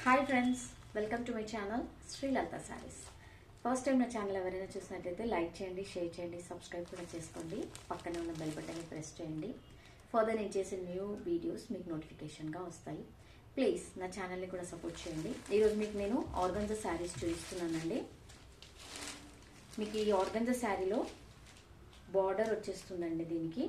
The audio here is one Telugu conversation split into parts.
Hi friends, welcome to my channel Sri Lalitha saris. First time నా ఛానల్ ఎవరైనా చూసినట్లయితే లైక్ చేయండి, షేర్ చేయండి, సబ్స్క్రైబ్ కూడా చేసుకోండి. పక్కనే ఉన్న బెల్ బటన్ని ప్రెస్ చేయండి. ఫర్దర్ నేను చేసే న్యూ వీడియోస్ మీకు నోటిఫికేషన్గా వస్తాయి. ప్లీజ్ నా ఛానల్ని కూడా సపోర్ట్ చేయండి. ఈరోజు మీకు నేను ఆర్గంజా శారీస్ చూపిస్తున్నానండి. మీకు ఈ ఆర్గంజా శారీలో బార్డర్ వచ్చేస్తుందండి. దీనికి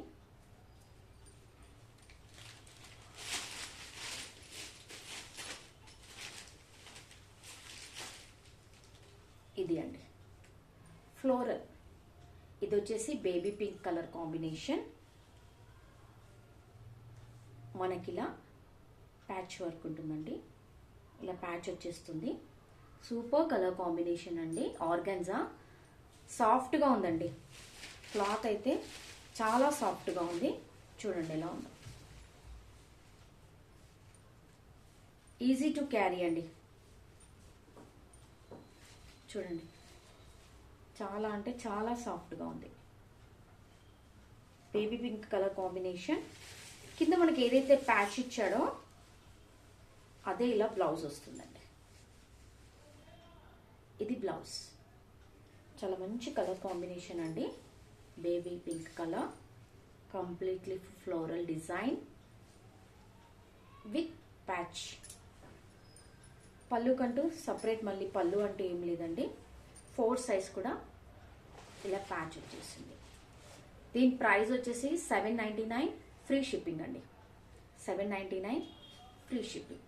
ఇది అండి ఫ్లోరల్. ఇది వచ్చేసి బేబీ పింక్ కలర్ కాంబినేషన్. మనకి ఇలా ప్యాచ్ వర్క్ ఉంటుందండి. ఇలా ప్యాచ్ వచ్చేస్తుంది. సూపర్ కలర్ కాంబినేషన్ అండి. ఆర్గాన్జా సాఫ్ట్గా ఉందండి. క్లాత్ అయితే చాలా సాఫ్ట్గా ఉంది. చూడండి ఎలా ఉందో. ఈజీ టు క్యారీ అండి. చూడండి, చాలా అంటే చాలా సాఫ్ట్గా ఉంది. Baby pink colour combination. కింద మనకి ఏదైతే ప్యాచ్ ఇచ్చాడో అదే ఇలా బ్లౌజ్ వస్తుందండి. ఇది బ్లౌజ్. చాలా మంచి కలర్ కాంబినేషన్ అండి. Baby pink colour, completely floral design with patch. పళ్ళు కంటూ సపరేట్ మళ్ళీ పళ్ళు అంటే ఏం లేదండి. 4 సైజ్ కూడా ఇలా ప్యాచ్ వచ్చేసింది. దీని ప్రైస్ వచ్చేసి 799 ఫ్రీ షిప్పింగ్ అండి. 799 ఫ్రీ షిప్పింగ్.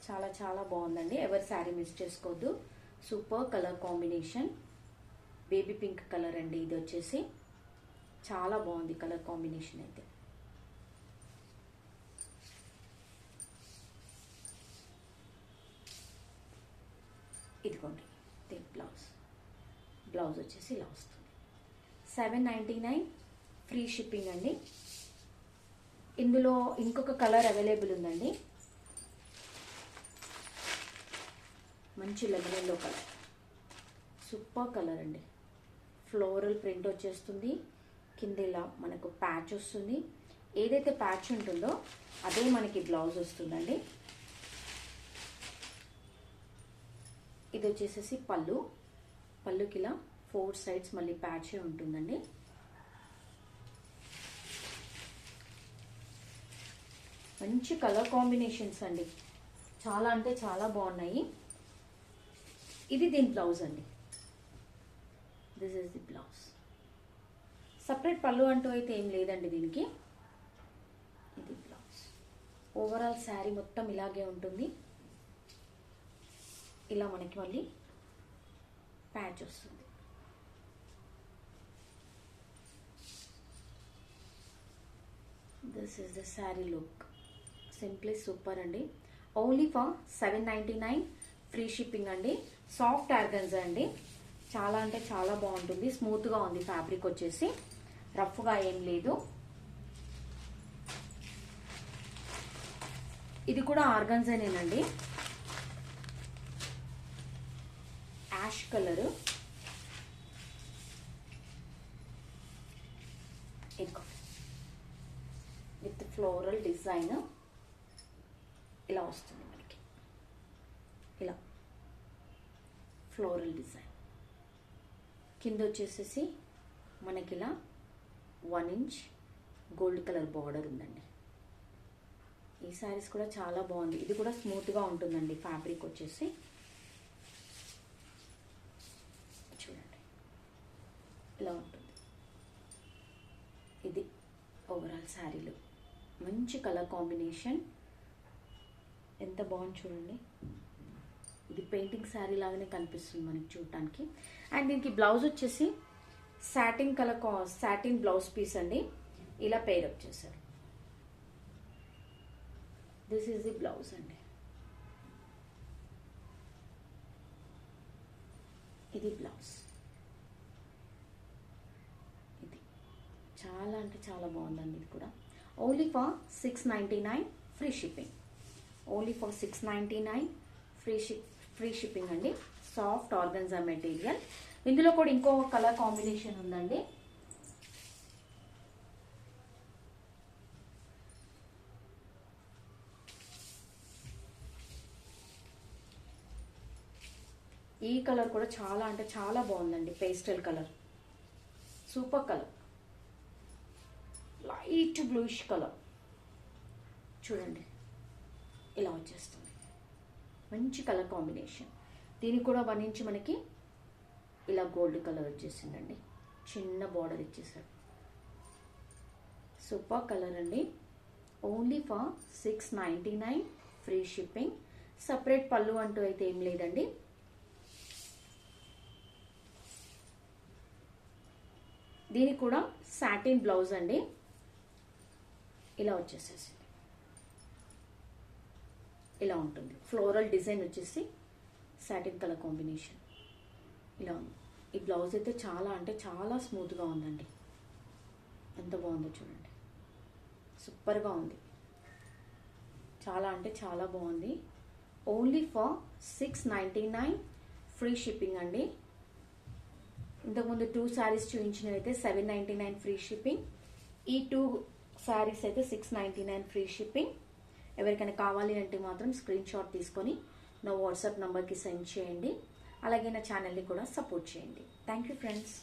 చాలా చాలా బాగుందండి. ఎవరి శారీ మిస్ చేసుకోవద్దు. Super colour combination. Baby pink colour అండి. ఇది వచ్చేసి చాలా బాగుంది కలర్ కాంబినేషన్ అయితే. ఇదిగోండి దీని బ్లౌజ్ వచ్చేసి ఇలా వస్తుంది. 799 ఫ్రీ షిప్పింగ్ అండి. ఇందులో ఇంకొక కలర్ అవైలబుల్ ఉందండి. మంచి lemon yellow colour. Super colour అండి. ఫ్లోరల్ ప్రింట్ వచ్చేస్తుంది. కింద ఇలా మనకు ప్యాచ్ వస్తుంది. ఏదైతే ప్యాచ్ ఉంటుందో అదే మనకి బ్లౌజ్ వస్తుందండి. ఇది వచ్చేసేసి పళ్ళుకి ఇలా 4 సైడ్స్ మళ్ళీ ప్యాచ్ ఉంటుందండి. మంచి కలర్ కాంబినేషన్స్ అండి. చాలా అంటే చాలా బాగున్నాయి. ఇది దీని బ్లౌజ్ అండి. This is the blouse. Separate పళ్ళు అంటూ అయితే ఏం లేదండి దీనికి. ఇది బ్లౌజ్. ఓవరాల్ శారీ మొత్తం ఇలాగే ఉంటుంది. ఇలా మనకి మళ్ళీ ప్యాచ్ వస్తుంది. This is the sari look. Simply super అండి. ఓన్లీ ఫర్ 799 ఫ్రీ షిప్పింగ్ అండి. సాఫ్ట్ ఆర్గన్జా అండి. చాలా అంటే చాలా బాగుంటుంది. స్మూత్గా ఉంది ఫ్యాబ్రిక్ వచ్చేసి. రఫ్గా ఏం లేదు. ఇది కూడా ఆర్గన్జానేనండి. Ash colour. With floral design ఇలా వస్తుంది మనకి. ఇలా ఫ్లోరల్ డిజైన్. కింద వచ్చేసేసి మనకి ఇలా 1 ఇంచ్ గోల్డ్ కలర్ బార్డర్ ఉందండి. ఈ శారీస్ కూడా చాలా బాగుంది. ఇది కూడా స్మూత్గా ఉంటుందండి ఫ్యాబ్రిక్ వచ్చేసి. చూడండి ఇలా ఉంటుంది. ఇది ఓవరాల్ శారీలో మంచి కలర్ కాంబినేషన్. ఎంత బాగుంది చూడండి. ఇది పెయింటింగ్ శారీ లాగానే కనిపిస్తుంది మనకి చూడటానికి. అండ్ దీనికి బ్లౌజ్ వచ్చేసి సాటిన్ బ్లౌజ్ పీస్ అండి. ఇలా పేరప్ చేశారు. దిస్ ఈస్ ది బ్లౌజ్ అండి. ఇది బ్లౌజ్. ఇది చాలా అంటే చాలా బాగుందండి. ఇది కూడా only for 699 free shipping. Only for 699 free shipping అండి. Soft organza material. ఇందులో కూడా ఇంకో కలర్ కాంబినేషన్ ఉందండి. ఈ కలర్ కూడా చాలా అంటే చాలా బాగుందండి. Pastel colour, super colour, light bluish colour చూడండి, ఇలా వచ్చేస్తుంది. మంచి కలర్ కాంబినేషన్. దీనికి కూడా 1 ఇంచ్ మనకి ఇలా గోల్డ్ కలర్ వచ్చేసిందండి. చిన్న బార్డర్ ఇచ్చేసారు. సూపర్ కలర్ అండి. Only for 699 free shipping. Separate పళ్ళు అంటూ అయితే ఏం లేదండి. దీనికి కూడా సాటిన్ బ్లౌజ్ అండి. ఇలా వచ్చేసేసింది, ఇలా ఉంటుంది. ఫ్లోరల్ డిజైన్ వచ్చేసి సాటిన్ కలర్ కాంబినేషన్ ఇలా ఉంది. ఈ బ్లౌజ్ అయితే చాలా అంటే చాలా స్మూత్గా ఉందండి. ఎంత బాగుందో చూడండి, సూపర్గా ఉంది. చాలా అంటే చాలా బాగుంది. ఓన్లీ ఫర్ 699 ఫ్రీ షిప్పింగ్ అండి. ఇంతకుముందు 2 శారీస్ చూపించినవి అయితే 799 ఫ్రీ షిప్పింగ్. ఈ 2 శారీస్ అయితే 699 ఫ్రీ షిప్పింగ్. ఎవరికైనా కావాలి అంటే మాత్రం స్క్రీన్ షాట్ తీసుకొని నా వాట్సాప్ నంబర్కి సెండ్ చేయండి. అలాగే నా ఛానల్ని కూడా సపోర్ట్ చేయండి. Thank you friends.